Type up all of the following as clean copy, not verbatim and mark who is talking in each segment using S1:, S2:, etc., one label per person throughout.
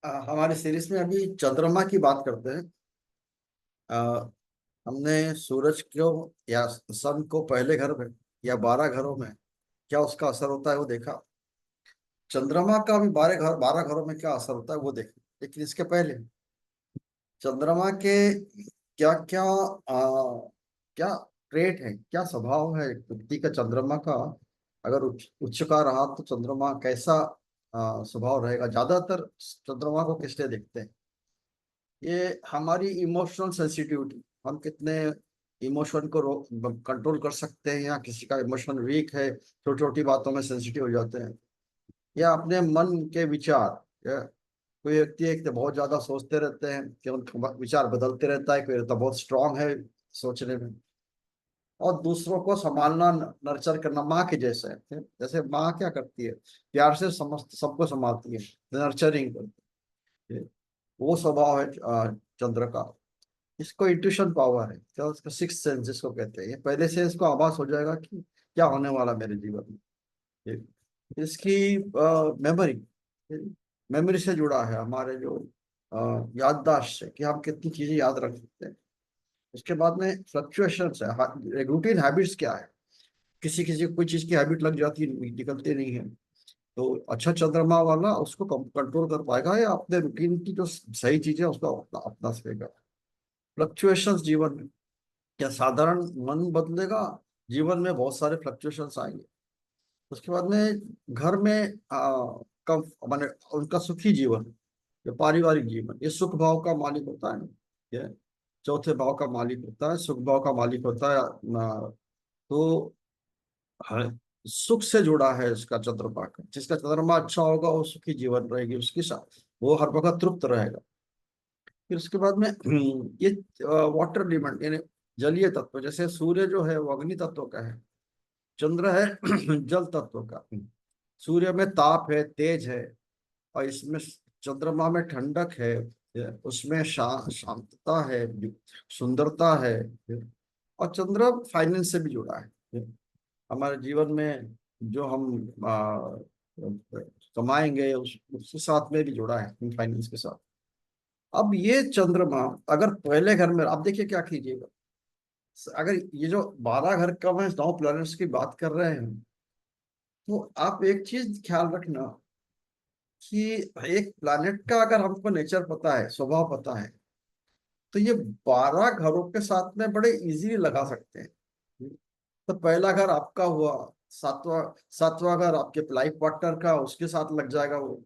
S1: हमारी सीरीज में अभी चंद्रमा की बात करते हैं। अ, हमने सूरज को या सन को पहले घर में या 12 घरों में क्या उसका असर होता है वो देखा। चंद्रमा का भी 12 घरों में क्या असर होता है वो देखा। लेकिन इसके पहले चंद्रमा के क्या क्या क्या ट्रेट है, क्या स्वभाव है एक व्यक्ति का चंद्रमा का। अगर उच्च का रहा तो चंद्रमा कैसा स्वभाव रहेगा। ज्यादातर चंद्रमा को किस लिए देखते हैं? ये हमारी इमोशनल सेंसिटिविटी, हम कितने इमोशन को कंट्रोल कर सकते हैं, या किसी का इमोशन वीक है, छोटी छोटी बातों में सेंसिटिव हो जाते हैं, या अपने मन के विचार, या कोई व्यक्ति है कि बहुत ज्यादा सोचते रहते हैं कि उनका विचार बदलते रहता है, कोई रहता बहुत स्ट्रांग है सोचने में। और दूसरों को संभालना, नर्चर करना माँ के जैसे है। जैसे माँ क्या करती है, प्यार से समस्त सबको संभालती है, नर्चरिंग करती है। वो स्वभाव है चंद्र का। इसको इंट्यूशन पावर है, क्या उसका सिक्स सेंस जिसको कहते हैं। ये पहले से इसको आभास हो जाएगा कि क्या होने वाला मेरे जीवन में। इसकी मेमोरी मेमोरी से जुड़ा है, हमारे जो याददाश्त से, कि हम कितनी चीजें याद रख सकते हैं। उसके बाद में फ्लक्चुएशंस है, रूटीन हैबिट्स क्या है। किसी किसी को कोई चीज की हैबिट लग जाती है, निकलती नहीं है। तो अच्छा चंद्रमा वाला उसको कंट्रोल कर पाएगा, या अपने रूटीन की जो सही चीजें उसको अपना सकेगा। फ्लक्चुएशंस जीवन में क्या, साधारण मन बदलेगा, जीवन में बहुत सारे फ्लक्चुएशंस आएंगे। उसके बाद में घर में कम माने उनका सुखी जीवन, जो पारिवारिक जीवन, ये सुख भाव का मालिक होता है ना। ये चौथे भाव का मालिक होता है, सुख भाव का मालिक होता है। तो हाँ, सुख से जुड़ा है इसका चंद्रमा का। जिसका चंद्रमा अच्छा होगा वो सुखी जीवन रहेगी उसके साथ, वो हर वक्त तृप्त रहेगा। फिर उसके बाद में ये वाटर एलिमेंट यानी जलीय तत्व, जैसे सूर्य जो है वो अग्नि तत्व का है, चंद्र है जल तत्व का। सूर्य में ताप है, तेज है, और इसमें चंद्रमा में ठंडक है, उसमें शांतता है, सुंदरता है। और चंद्र फाइनेंस से भी जुड़ा है। हमारे जीवन में जो हम कमाएंगे उसके साथ में भी जुड़ा है, फाइनेंस के साथ। अब ये चंद्रमा अगर पहले घर में, आप देखिए क्या कीजिएगा। अगर ये जो 12 घर का मैं 9 प्लैनेट्स की बात कर रहे हैं, तो आप एक चीज ख्याल रखना कि एक प्लैनेट का अगर हमको नेचर पता है, स्वभाव पता है, तो ये 12 घरों के साथ में बड़े इजीली लगा सकते हैं। तो पहला घर आपका हुआ, सातवां सातवां घर आपके लाइफ पार्टनर का, उसके साथ लग जाएगा वो।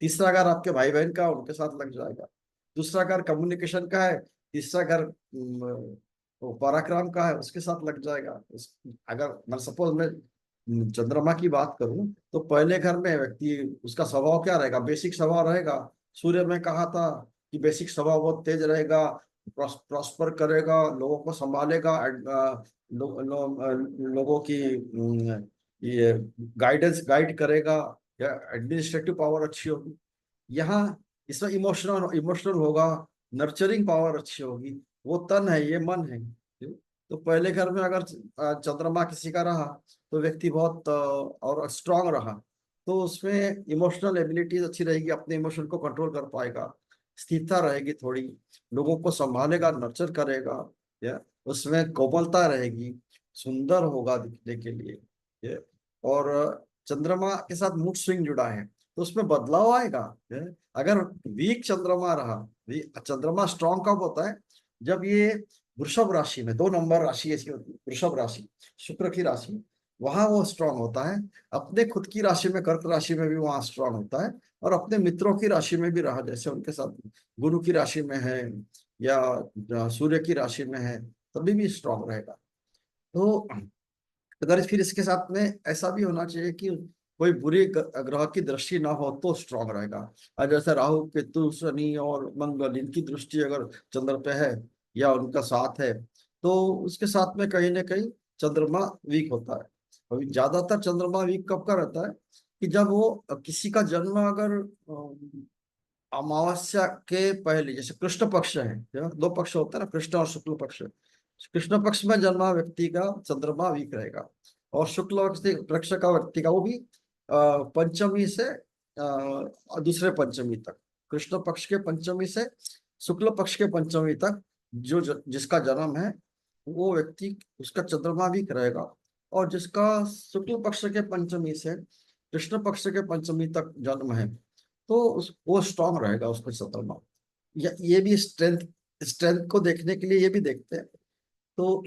S1: तीसरा घर आपके भाई बहन का, उनके साथ लग जाएगा। दूसरा घर कम्युनिकेशन का है। तीसरा घर वो पराक्रम का है, उसके साथ लग जाएगा। अगर मैं सपोज मैं चंद्रमा की बात करूं, तो पहले घर में व्यक्ति, उसका स्वभाव क्या रहेगा, बेसिक स्वभाव रहेगा। सूर्य में कहा था कि बेसिक स्वभाव बहुत तेज रहेगा, प्रॉस्पर करेगा, लोगों को संभालेगा, लोगों की ये गाइड करेगा, या एडमिनिस्ट्रेटिव पावर अच्छी होगी। यहाँ इसमें इमोशनल इमोशनल होगा, नर्चरिंग पावर अच्छी होगी। वो तन है, ये मन है। तो पहले घर में अगर चंद्रमा किसी का रहा, तो व्यक्ति बहुत और स्ट्रांग रहा, तो उसमें इमोशनल एबिलिटीज अच्छी रहेगी, अपने इमोशन को कंट्रोल कर पाएगा, स्थिरता रहेगी थोड़ी, लोगों को संभालेगा, नर्चर करेगा। या उसमें कोमलता रहेगी, सुंदर होगा दिखने के लिए। ये और चंद्रमा के साथ मूड स्विंग जुड़ा है, तो उसमें बदलाव आएगा। ये अगर वीक चंद्रमा रहा, चंद्रमा स्ट्रांग कब होता है, जब ये वृषभ राशि में, 2 नंबर राशि ऐसी होती है वृषभ राशि, शुक्र की राशि, वहां वो स्ट्रांग होता है। अपने खुद की राशि में, कर्क राशि में भी वहां स्ट्रांग होता है। और अपने मित्रों की राशि में भी रहा, जैसे उनके साथ गुरु की राशि में है, या सूर्य की राशि में है, तभी भी स्ट्रांग रहेगा। तो अगर फिर इसके साथ में ऐसा भी होना चाहिए कि कोई बुरी ग्रह की दृष्टि ना हो तो स्ट्रांग रहेगा। और जैसे राहु केतु शनि और मंगल, इनकी दृष्टि अगर चंद्र पे है या उनका साथ है, तो उसके साथ में कहीं ना कहीं चंद्रमा वीक होता है। अभी ज्यादातर चंद्रमा वीक कब का रहता है, कि जब वो किसी का जन्म अगर अमावस्या के पहले, जैसे कृष्ण पक्ष है, 2 पक्ष होता है ना, कृष्ण और शुक्ल पक्ष। कृष्ण पक्ष में जन्मा व्यक्ति का चंद्रमा वीक रहेगा। और शुक्ल पक्ष का व्यक्ति का वो भी पंचमी से दूसरे पंचमी तक, कृष्ण पक्ष के पंचमी से शुक्ल पक्ष के पंचमी तक जिसका जन्म है वो व्यक्ति, उसका चंद्रमा वीक रहेगा। और जिसका शुक्ल पक्ष के पंचमी से कृष्ण पक्ष के पंचमी तक जन्म है, तो वो स्ट्रांग रहेगा उसका चंद्रमा। ये भी स्ट्रेंथ स्ट्रेंथ को देखने के लिए ये भी देखते हैं। तो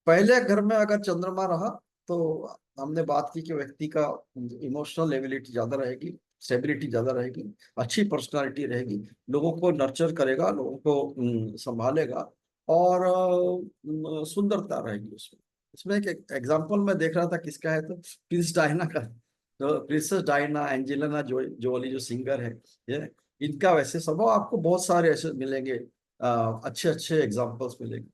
S1: पहले घर में अगर चंद्रमा रहा तो हमने बात की कि व्यक्ति का इमोशनल एबिलिटी ज्यादा रहेगी, स्टेबिलिटी ज्यादा रहेगी, अच्छी पर्सनालिटी रहेगी, लोगों को नर्चर करेगा, लोगों को संभालेगा, और सुंदरता रहेगी उसमें। इसमें एक एग्जांपल मैं देख रहा था, किसका है, तो प्रिंस डायना का। तो प्रिंसेस डायना, एंजेलिना जोली जो सिंगर है, ये इनका वैसे स्वभाव आपको बहुत सारे ऐसे मिलेंगे, अच्छे अच्छे एग्जाम्पल्स मिलेंगे।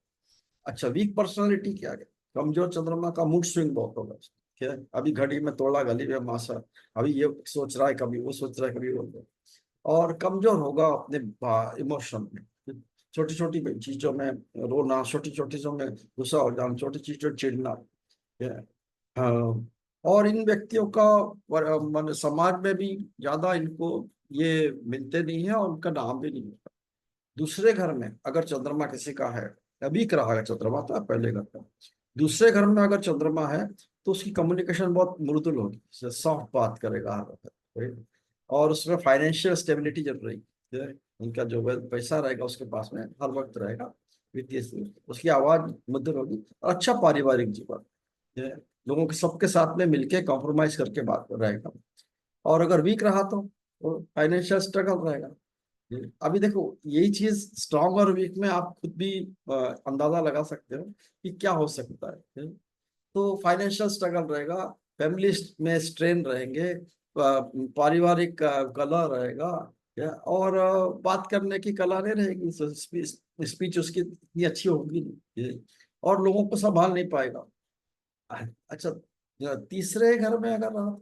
S1: अच्छा, वीक पर्सनालिटी क्या है? कमजोर चंद्रमा का मूड स्विंग बहुत होगा, ठीक है, अभी घड़ी में तोड़ा गली में मासा, अभी ये सोच रहा है, कभी वो सोच रहा है, कभी वो। और कमजोर होगा अपने इमोशन में, छोटी छोटी चीजों में रोना, छोटी छोटी चीजों में गुस्सा हो जाना, छोटी चीजों चिढ़ना, ठीक है। हाँ, और इन व्यक्तियों का मान समाज में भी ज्यादा इनको ये मिलते नहीं है, और उनका नाम भी नहीं है। दूसरे घर में अगर चंद्रमा किसी का है, अभी का रहा है चंद्रमा, तो पहले घर का, दूसरे घर में अगर चंद्रमा है, तो उसकी कम्युनिकेशन बहुत मृदुल होगी, सॉफ्ट बात करेगा हर वक्त, right? और उसमें फाइनेंशियल स्टेबिलिटी जब रही है, उनका जो पैसा रहेगा उसके पास में हर वक्त रहेगा, वित्तीय उसकी आवाज मधुर होगी, और अच्छा पारिवारिक जीवन, है, लोगों के सबके साथ में मिलके कॉम्प्रोमाइज करके बात रहेगा। और अगर वीक रहा तो फाइनेंशियल स्ट्रगल रहेगा। अभी देखो, यही चीज स्ट्रांग और वीक में आप खुद भी अंदाजा लगा सकते हो कि क्या हो सकता है। तो फाइनेंशियल स्ट्रगल रहेगा, फैमिली में स्ट्रेन रहेंगे, पारिवारिक कला रहेगा, और बात करने की कला नहीं रहेगी, स्पीच उसकी इतनी अच्छी होगी नहीं, और लोगों को संभाल नहीं पाएगा। अच्छा, तीसरे घर में अगर रहा,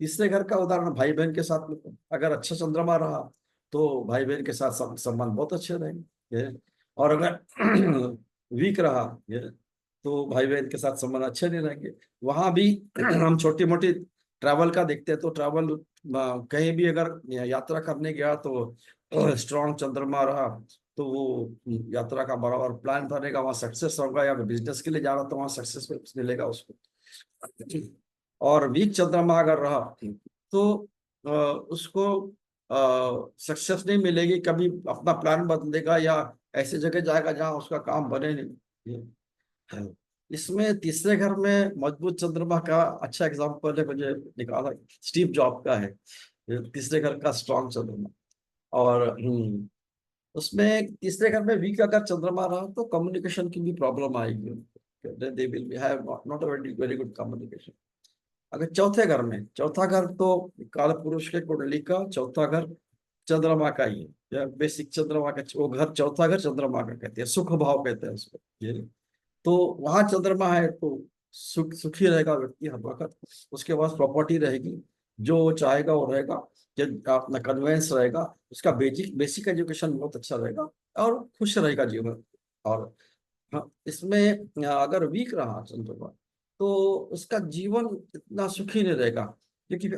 S1: तीसरे घर का उदाहरण भाई बहन के साथ में, अगर अच्छा चंद्रमा रहा तो भाई बहन के साथ संबंध बहुत अच्छे रहेंगे, और अगर वीक रहा, तो भाई बहन के साथ संबंध अच्छे नहीं रहेंगे। वहां भी हम छोटी मोटी ट्रैवल का देखते हैं, तो ट्रैवल कहीं भी अगर यात्रा करने गया तो स्ट्रॉन्ग चंद्रमा रहा, तो वो यात्रा का बराबर प्लान बनेगा, वहाँ सक्सेस होगा, या बिजनेस के लिए जा रहा तो वहाँ सक्सेस मिलेगा उसको। और वीक चंद्रमा अगर रहा तो उसको सक्सेस नहीं मिलेगी, कभी अपना प्लान बदलेगा, या ऐसी जगह जाएगा जहाँ उसका काम बने नहीं। इसमें तीसरे घर में मजबूत चंद्रमा का अच्छा एग्जांपल है, मुझे निकाला, स्टीव जॉब का है, तीसरे घर का स्ट्रॉन्ग चंद्रमा। और उसमें तीसरे घर में वीक अगर चंद्रमा रहा तो कम्युनिकेशन की भी प्रॉब्लम आएगी, they will be have not a very very good communication. अगर चौथे घर में, चौथा घर तो काल पुरुष के कुंडली का चौथा घर चंद्रमा का ही है, या बेसिक चंद्रमा का वो घर, चौथा घर चंद्रमा का कहते हैं, सुख भाव कहते हैं उसको, ये। तो वहां चंद्रमा है तो सुखी रहेगा व्यक्ति हर वक्त, उसके पास प्रॉपर्टी रहेगी, जो वो चाहेगा वो रहेगा, जब अपना कन्वेंस रहेगा, उसका बेसिक बेसिक एजुकेशन बहुत अच्छा रहेगा, और खुश रहेगा जीवन। और हाँ, इसमें अगर वीक रहा चंद्रमा, तो उसका जीवन इतना सुखी नहीं रहेगा, क्योंकि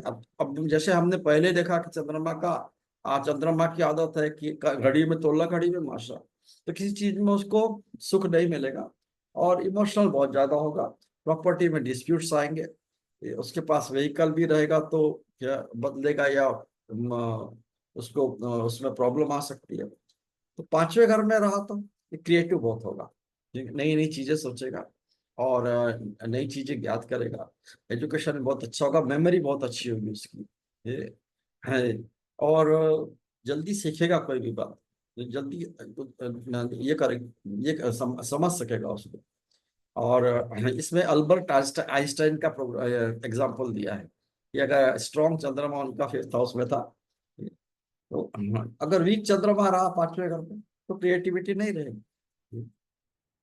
S1: अब जैसे हमने पहले देखा कि चंद्रमा की आदत है कि घड़ी में तोला घड़ी में माशा, तो किसी चीज में उसको सुख नहीं मिलेगा, और इमोशनल बहुत ज्यादा होगा, प्रॉपर्टी में डिस्प्यूट्स आएंगे, उसके पास व्हीकल भी रहेगा तो क्या बदलेगा, या उसको उसमें प्रॉब्लम आ सकती है। तो पांचवें घर में रहा तो क्रिएटिव बहुत होगा, नई नई चीजें सोचेगा, और नई चीजें याद करेगा, एजुकेशन में बहुत अच्छा होगा, मेमोरी बहुत अच्छी होगी उसकी, ये है। और जल्दी सीखेगा कोई भी बात, जल्दी ये करे, ये समझ सकेगा उसको। और इसमें अल्बर्ट आइंस्टाइन का एग्जाम्पल दिया है कि अगर स्ट्रॉन्ग चंद्रमा उनका फिफ्थ हाउस में था, तो अगर वीक चंद्रमा रहा पांचवें घर में, तो क्रिएटिविटी नहीं रहेगी,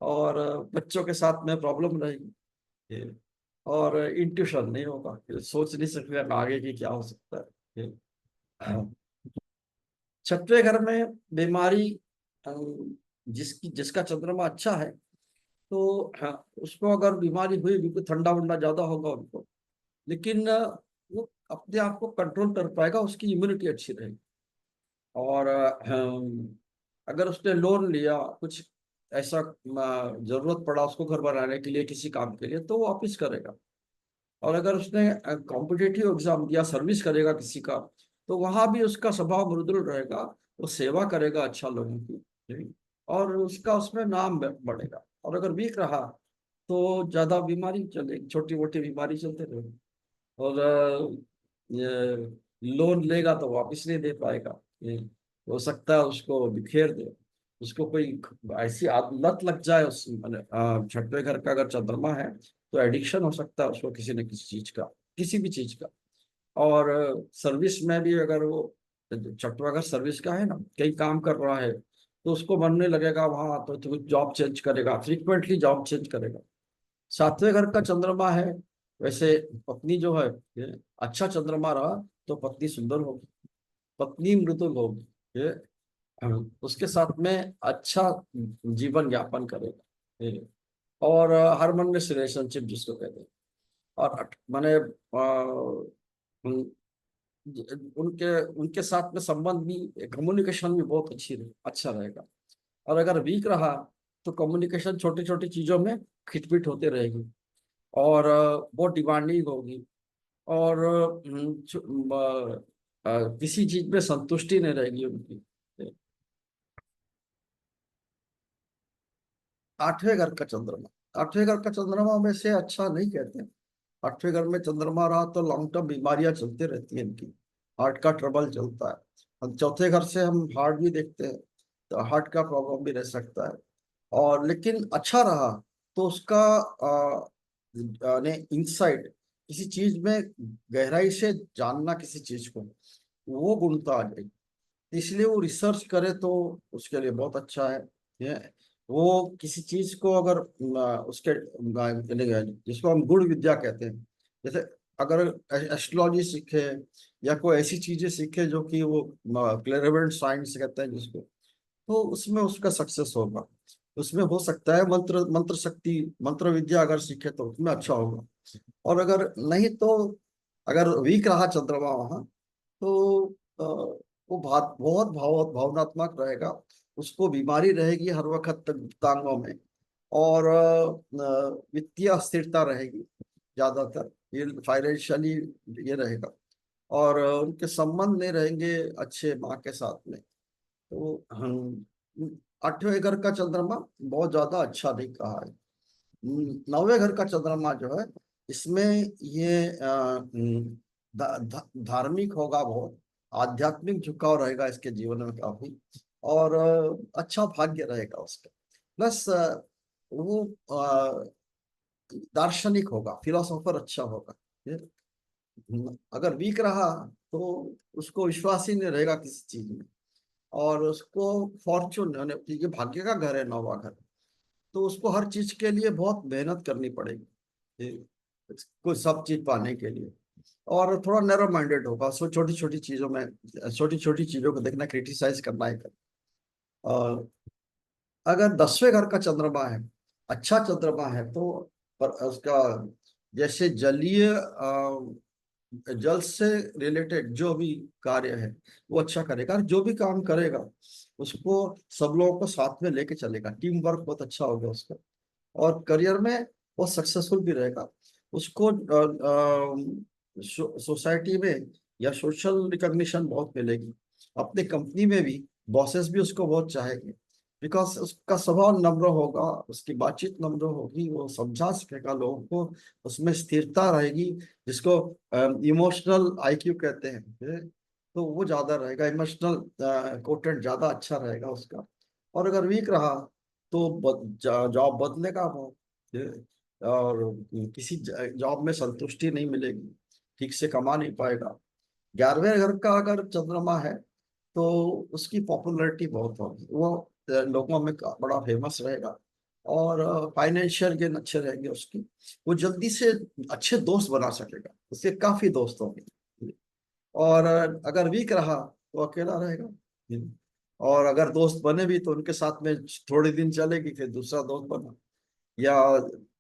S1: और बच्चों के साथ में प्रॉब्लम रहेगी, ये, और इंट्यूशन नहीं होगा, ये सोच नहीं सकते आगे की क्या हो सकता है, ये। छठवें घर में बीमारी, अ, जिसका चंद्रमा अच्छा है, तो हाँ, उसको अगर बीमारी हुई, बिल्कुल ठंडा वंडा ज्यादा होगा उनको, लेकिन वो अपने आप को कंट्रोल कर पाएगा, उसकी इम्यूनिटी अच्छी रहेगी, और अगर उसने लोन लिया कुछ ऐसा जरूरत पड़ा उसको घर बनाने के लिए किसी काम के लिए तो वो वापिस करेगा। और अगर उसने कॉम्पिटिटिव एग्जाम दिया सर्विस करेगा किसी का तो वहां भी उसका स्वभाव मृदुल रहेगा। वो सेवा करेगा अच्छा लोगों की और उसका उसमें नाम बढ़ेगा। और अगर वीक रहा तो ज्यादा बीमारी चलेगी छोटी मोटी बीमारी चलते रहेगी। और ये लोन लेगा तो वापस नहीं दे पाएगा। ये हो सकता है उसको बिखेर दे। उसको कोई ऐसी लत लग जाए उस माने, छठवें घर का अगर चंद्रमा है तो एडिक्शन हो सकता है उसको किसी न किसी चीज का किसी भी चीज का। और सर्विस में भी अगर वो छठवा अगर सर्विस का है ना कहीं काम कर रहा है तो उसको बनने लगेगा वहां तो जॉब चेंज करेगा फ्रीक्वेंटली जॉब चेंज करेगा। सातवें घर का चंद्रमा है वैसे पत्नी जो है ये अच्छा चंद्रमा रहा तो पत्नी सुंदर होगी पत्नी मृदुल होगी ये उसके साथ में अच्छा जीवन यापन करेगा ये। और हारमोनियस रिलेशनशिप जिसको कहते हैं। और माने उनके उनके साथ में संबंध भी कम्युनिकेशन भी बहुत अच्छा रहेगा। और अगर वीक रहा तो कम्युनिकेशन छोटी छोटी चीजों में खिटपिट होते रहेगी। और बहुत डिमांडिंग होगी। और किसी चीज में संतुष्टि नहीं रहेगी उनकी। आठवें घर का चंद्रमा आठवें घर का चंद्रमा वैसे अच्छा नहीं कहते हैं। आठवें घर में चंद्रमा रहा तो लॉन्ग टर्म बीमारियां चलती रहती हैं इनकी। हार्ट का ट्रबल चलता है। हम चौथे घर से हम हार्ट भी देखते हैं तो हार्ट का प्रॉब्लम भी रह सकता है। और लेकिन अच्छा रहा तो उसका ने इंसाइट किसी चीज में गहराई से जानना किसी चीज को वो गुणता आ जाएगी। इसलिए वो रिसर्च करे तो उसके लिए बहुत अच्छा है। ये वो किसी चीज को अगर उसके जिसको हम गुण विद्या कहते हैं जैसे अगर एस्ट्रोलॉजी सीखे या कोई ऐसी चीजें सीखे जो कि वो क्लेरिवेंट साइंस कहते हैं जिसको तो उसमें उसका सक्सेस होगा। उसमें हो सकता है मंत्र मंत्र शक्ति मंत्र विद्या अगर सीखे तो उसमें अच्छा होगा। और अगर नहीं तो अगर वीक रहा चंद्रमा वहां तो वो बहुत भावनात्मक रहेगा। उसको बीमारी रहेगी हर वक्त टांगों में। और वित्तीय अस्थिरता रहेगी ज्यादातर ये फाइनेंशियली ये रहेगा। और उनके संबंध नहीं रहेंगे अच्छे माँ के साथ में। तो हम आठवें घर का चंद्रमा बहुत ज्यादा अच्छा दिख रहा है। नौवें घर का चंद्रमा जो है इसमें ये धार्मिक होगा बहुत आध्यात्मिक झुकाव रहेगा इसके जीवन में काफी। और अच्छा भाग्य रहेगा उसका। प्लस वो दार्शनिक होगा फिलोसोफर अच्छा होगा। ये, अगर वीक रहा तो उसको विश्वास ही नहीं रहेगा किसी चीज में। और उसको फॉर्चून ये भाग्य का घर है नौवा घर तो उसको हर चीज के लिए बहुत मेहनत करनी पड़ेगी ये, कुछ सब चीज पाने के लिए। और थोड़ा नैरो माइंडेड होगा सो छोटी छोटी चीजों में छोटी छोटी चीजों को देखना क्रिटिसाइज करना है। और अगर 10वें घर का चंद्रमा है अच्छा चंद्रमा है तो पर उसका जैसे जलीय जल से रिलेटेड जो भी कार्य है वो अच्छा करेगा और जो भी काम करेगा उसको सब लोगों को साथ में लेके चलेगा टीम वर्क बहुत अच्छा होगा उसका। और करियर में वो सक्सेसफुल भी रहेगा। उसको सोसाइटी में या सोशल रिकॉग्निशन बहुत मिलेगी। अपने कंपनी में भी बॉसेस भी उसको बहुत चाहेंगे बिकॉज उसका स्वभाव नम्र होगा उसकी बातचीत नम्र होगी वो समझा सकेगा लोगों को। उसमें स्थिरता रहेगी जिसको इमोशनल आईक्यू कहते हैं तो वो ज्यादा रहेगा इमोशनल कोटेंट ज्यादा अच्छा रहेगा उसका। और अगर वीक रहा तो जॉब बदलेगा वो। और किसी जॉब में संतुष्टि नहीं मिलेगी ठीक से कमा नहीं पाएगा। 11वें घर का अगर चंद्रमा है तो उसकी पॉपुलैरिटी बहुत होगी वो लोगों में बड़ा फेमस रहेगा। और फाइनेंशियल गेन अच्छे रहेंगे उसकी। वो जल्दी से अच्छे दोस्त बना सकेगा उसके काफी दोस्त होंगे। और अगर वीक रहा तो अकेला रहेगा। और अगर दोस्त बने भी तो उनके साथ में थोड़े दिन चलेगी फिर दूसरा दोस्त बना। या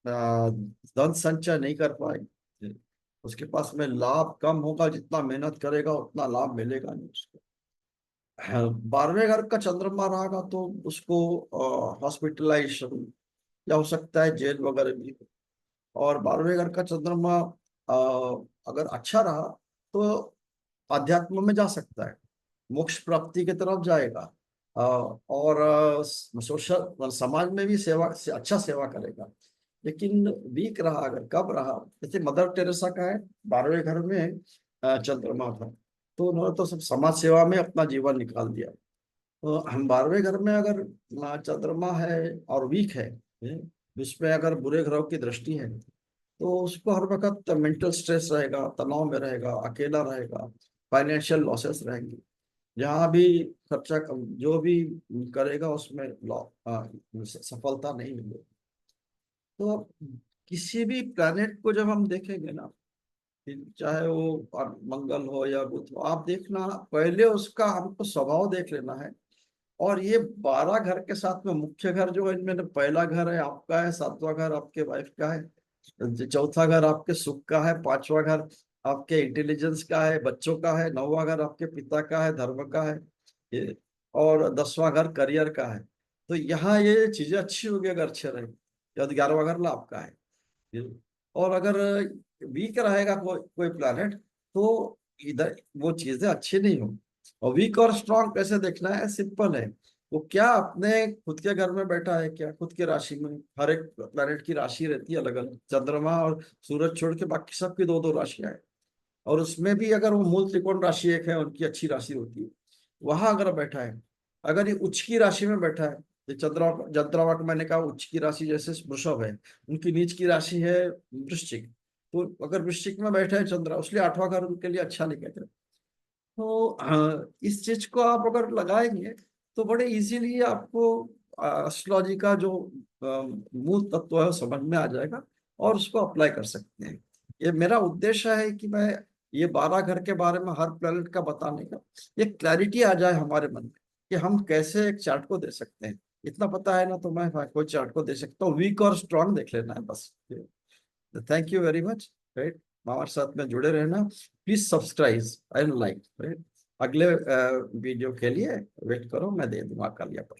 S1: धन संचय नहीं कर पाएगी उसके पास में लाभ कम होगा जितना मेहनत करेगा उतना लाभ मिलेगा नहीं उसको। 12वें घर का चंद्रमा रहेगा तो उसको हॉस्पिटलाइजेशन या हो सकता है जेल वगैरह भी। और 12वें घर का चंद्रमा अ, अगर अच्छा रहा तो आध्यात्म में जा सकता है, मोक्ष प्राप्ति की तरफ जाएगा। और सोशल समाज में भी सेवा से अच्छा सेवा करेगा। लेकिन वीक रहा अगर, कब रहा, जैसे मदर टेरेसा का है 12वें घर में चंद्रमा था, तो उन्होंने तो सब समाज सेवा में अपना जीवन निकाल दिया। तो हम 12वें घर में अगर चंद्रमा है और वीक है, उसमें अगर बुरे ग्रहों की दृष्टि है, तो उसको हर वक्त मेंटल स्ट्रेस रहेगा, तनाव में रहेगा, अकेला रहेगा, फाइनेंशियल लॉसेस रहेंगे। जहाँ भी खर्चा जो भी करेगा उसमें सफलता नहीं मिलेगी। तो अब किसी भी प्लैनेट को जब हम देखेंगे ना, चाहे वो मंगल हो या बुध हो, आप देखना पहले उसका हमको स्वभाव देख लेना है। और ये 12 घर के साथ में मुख्य घर जो है, इनमें पहला घर है आपका है, सातवां घर आपके वाइफ का है, चौथा घर आपके सुख का है, पांचवा घर आपके इंटेलिजेंस का है, बच्चों का है, नौवां घर आपके पिता का है, धर्म का है ये, और 10वां घर करियर का है। तो यहाँ ये चीजें अच्छी होगी अगर अच्छे रहे। या 11वां घर लाभ का है ये। और अगर वीक रहेगा कोई कोई प्लैनेट, तो इधर वो चीजें अच्छी नहीं हो। और वीक और स्ट्रांग कैसे देखना है, सिंपल है। वो क्या अपने खुद के घर में बैठा है क्या, खुद की राशि में, हर एक प्लैनेट की राशि रहती है अलग अलग, चंद्रमा और सूरज छोड़ के बाकी सबकी दो दो राशियां हैं। और उसमें भी अगर वो मूल त्रिकोण राशि एक है, उनकी अच्छी राशि होती है, वहां अगर बैठा है, अगर ये उच्च की राशि में बैठा है, ये चंद्रमा चंद्रमा को मैंने कहा उच्च की राशि जैसे वृषभ है, उनकी नीच की राशि है वृश्चिक। तो अगर वृश्चिक में बैठा है चंद्र, उसलिए 8वां घर उनके लिए अच्छा नहीं कहते। तो इस चीज को आप अगर लगाएंगे तो बड़े इजीली आपको एस्ट्रोलॉजी का जो मूल तत्व है वो समझ में आ जाएगा, और उसको अप्लाई कर सकते हैं। ये मेरा उद्देश्य है कि मैं ये 12 घर के बारे में हर प्लेनेट का बताने का, ये क्लैरिटी आ जाए हमारे मन में कि हम कैसे एक चार्ट को दे सकते हैं। इतना पता है ना, तो मैं कोई चार्ट को दे सकता हूँ, वीक और स्ट्रांग देख लेना है बस। Thank you very much, right. हमारे साथ में जुड़े रहना, please subscribe and like, right. अगले वीडियो के लिए वेट करो, मैं दे दूंगा कल या परसों।